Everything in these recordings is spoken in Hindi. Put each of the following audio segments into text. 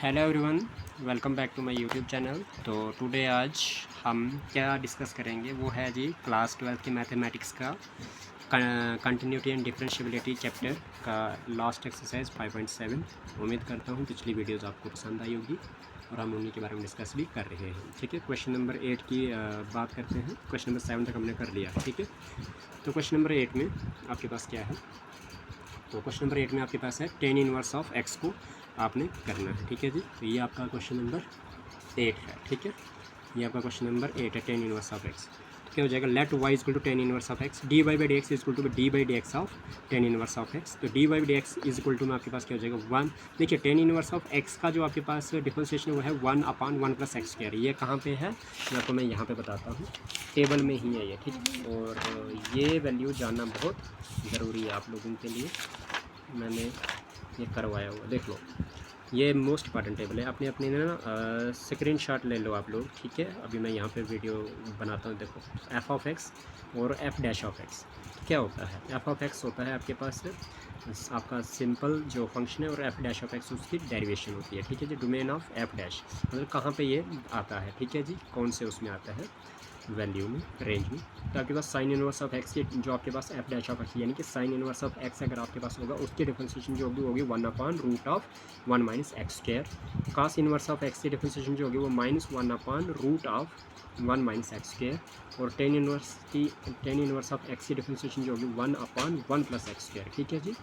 Hello everyone, welcome back to my YouTube channel. तो टुडे आज हम क्या डिस्कस करेंगे वो है जी क्लास 12 की मैथमेटिक्स का कंटिन्यूटी एंड डिफरेंशिएबिलिटी चैप्टर का लास्ट एक्सरसाइज 5.7। उम्मीद करता हूँ पिछली वीडियोस आपको पसंद आई होगी और हम उन्हीं के बारे में डिस्कस भी कर रहे हैं। ठीक है, क्वेश्चन नंबर 8 की बात करते हैं। क्वेश्चन नंबर 7 तक हमने कर लिया। ठीक है, तो क्वेश्चन नंबर 8 में आपके पास क्या है? तो क्वेश्चन नंबर 8 में आपके पास है टेन इनवर्स ऑफ एक्स को आपने करना है। ठीक है जी, तो ये आपका क्वेश्चन नंबर 8 है। ठीक है, ये आपका क्वेश्चन नंबर 8 है, टेन इनवर्स ऑफ एक्स। तो क्या हो जाएगा? Let y equal to ten inverse of x, d y by d x equal to d by d x of ten inverse of x. तो d y by d x is equal to में आपके पास क्या हो जाएगा? 1। देखिए, टेन इनवर्स ऑफ एक्स का जो आपके पास डिफरेंशिएशन है वो है 1/1 प्लस एक्स स्क्वायर। ये कहाँ पे है आपको मैं यहाँ पे बताता हूँ, टेबल में ही है ये। ठीक, और ये वैल्यू जानना बहुत ज़रूरी है आप लोगों के लिए। मैंने ये करवाया हुआ, देख लो, ये मोस्ट इंपॉर्टेंट टेबल है। अपने अपने ना स्क्रीन शॉट ले लो आप लोग। ठीक है, अभी मैं यहाँ पे वीडियो बनाता हूँ। देखो, एफ ऑफ एक्स और एफ डैश ऑफ एक्स क्या होता है? एफ ऑफ एक्स होता है आपके पास आपका सिंपल जो फंक्शन है, और एफ डैश ऑफ एक्स उसकी डेरिवेशन होती है। ठीक है जी, डोमेन ऑफ एफ डैश मतलब कहाँ पे ये आता है। ठीक है जी, कौन से उसमें आता है? वैल्यू में, रेंज में। तो आपके पास साइन इनवर्स ऑफ एक्स की जो आपके पास एफ डैश ऑफ एक्स यानी कि साइन इनवर्स ऑफ एक्स अगर आपके पास होगा उसकी डिफरेंशिएशन जो होगी 1/√1 minus x square. Cos inverse of x की डिफरेंशिएशन जो होगी वो -1/√1 माइनस एक्स स्क्वायर। और टेन इनवर्स ऑफ एक्स की डिफरेंशिएशन जो होगी 1/1 प्लस एक्स स्क्वायर। ठीक है जी,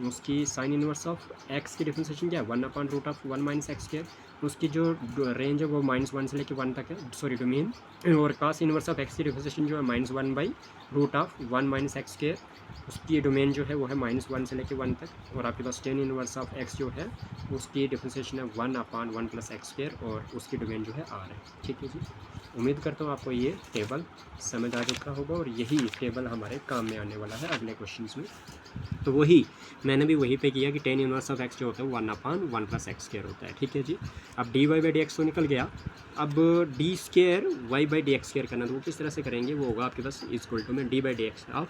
उसकी साइन इनवर्स ऑफ एक्स की डिफरेंशिएशन क्या है? 1/√1 माइनस एक्स स्क्वायर। उसकी जो रेंज है वो -1 से लेकर 1 तक है, सॉरी डोमेन। और कास इनवर्स ऑफ एक्स की डिफरेंशिएशन जो है -1/√1 माइनस एक्स स्क्वायर। उसकी डोमेन जो है वो है -1 से लेकर 1 तक। और आपके पास टेन इनवर्स ऑफ एक्स जो है उसकी डिफरेंशिएशन है 1/1 प्लस एक्स स्क्वायर, और उसकी डोमेन जो है आर है। ठीक है जी, उम्मीद करता हूँ आपको ये टेबल समझ आ चुका होगा, और यही टेबल हमारे काम में आने वाला है अगले क्वेश्चन में। तो वही मैंने भी वही पे किया कि टेन इनवर्स ऑफ एक्स जो होता है 1/1 प्लस एक्स स्क्वायर होता है। ठीक है जी, अब d y by d x तो निकल गया। अब d square y by d x square करना, तो वो किस तरह से करेंगे? वो होगा आपके पास इक्वल टू में D by d x of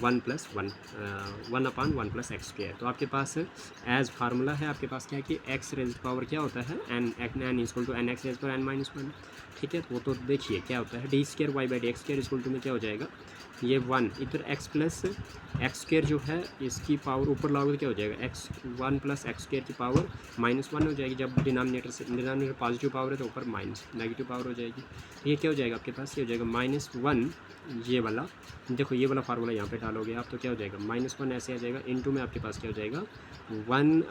1/1 plus x square. तो आपके पास एज फार्मूला है आपके पास क्या है कि एक्स रेज पावर क्या होता है? N equal to n x raise power n-1। ठीक है, वो तो देखिए क्या होता है, d square y by d x square equal to में क्या हो जाएगा? ये 1 इधर एक्स प्लस एक्स स्क्वायर जो है इसकी पावर ऊपर लाओगे तो क्या हो जाएगा? एक्स 1 प्लस एक्स स्क्वायर की पावर -1 हो जाएगी। जब डिनोमिनेटर पॉजिटिव पावर है तो ऊपर माइनस नेगेटिव पावर हो जाएगी। तो ये क्या हो जाएगा आपके पास? ये हो जाएगा -1, ये वाला देखो, ये वाला फार्मूला यहाँ पे डालोगे आप तो क्या हो जाएगा? -1 ऐसे आ जाएगा, इनटू में आपके पास क्या हो जाएगा? 1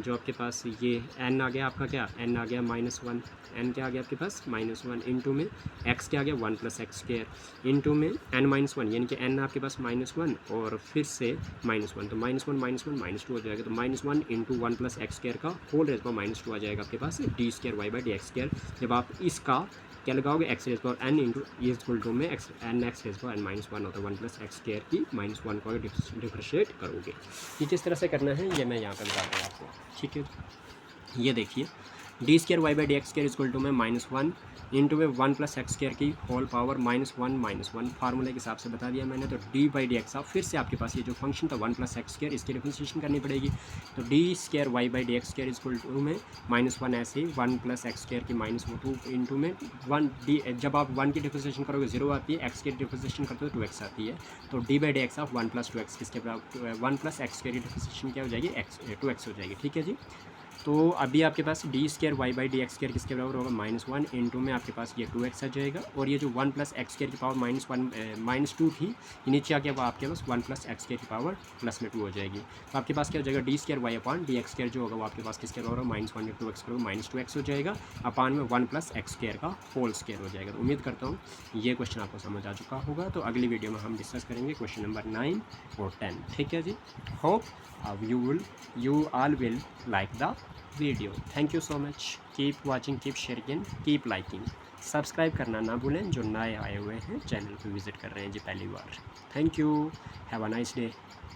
जो आपके पास ये n आ गया आपका, क्या n आ गया -1, n क्या आ गया आपके पास? -1, इनटू में x क्या आ गया? 1 प्लस एक्स स्क्वायर, इनटू में n-1 यानी कि n आपके पास -1 और फिर से -1, तो -1 -2 हो जाएगा। तो -1 इंटू 1 प्लस एक्स स्क्वायर का होल रेज पर -2 आ जाएगा आपके पास d square y by d x square. जब आप इसका क्या लगाओगे? एक्स रेज पर n इंटू इक्वल टू में n एक्स रेज पर n-1 होता है 1 प्लस एक्स स्क्वायर की -1 को डिफरेंशिएट करोगे। ये किस तरह से करना है ये मैं यहाँ पर बता रहा हूँ आपको। ठीक है, ये देखिए, d square y by d x square equal to में -1 इंटू में 1 प्लस एक्स स्क्वायर की होल पावर -1 फार्मूले के हिसाब से बता दिया मैंने। तो डी बाई डी एक्स फिर से आपके पास ये जो फंक्शन था 1 प्लस एक्स स्क्वायर, इसकी डिफरेंशिएशन करनी पड़ेगी। तो d square y by d x square equal to में -1 ऐसे ही 1 प्लस एक्स स्क्वायर की -2 इंटू में 1 डी, जब आप 1 की डिफरेंशिएशन करोगे 0 आती है, एक्स की डिफरेंशिएशन करते हो 2x आती है। तो D by d x of 1 plus 2x किसके बराबर? 1 प्लस एक्स स्क्वायर की डिफरेंशिएशन क्या हो जाएगी? 2x हो जाएगी। ठीक है जी, तो अभी आपके पास d square y by d x square किसके बराबर होगा? -1 इंटू में आपके पास ये 2x आ जाएगा, और ये जो 1 प्लस एक्स स्क्वायर की पावर -2 थी, ये नीचे आके अब आपके पास 1 प्लस एक्स स्क्वायर की पावर +2 हो जाएगी। तो आपके पास क्या हो जाएगा? डी स्क्वायर वाई अपान डी एक्स स्क्वायर जो होगा वो आपके पास किसके बराबर होगा? -1 इंटू 2x करोगे -2x हो जाएगा, अपान में 1 प्लस एक्स स्क्वायर का होल स्क्वायर हो जाएगा। तो उम्मीद करता हूँ ये क्वेश्चन आपको समझ आ चुका होगा। तो अगली वीडियो में हम डिस्कस करेंगे क्वेश्चन नंबर 9 और 10। ठीक है जी, hope you all will like the video. Thank you so much. Keep watching, keep sharing and keep liking. Subscribe करना ना भूलें जो नए आए हुए हैं चैनल को विजिट कर रहे हैं जी पहली बार। Thank you, have a nice day.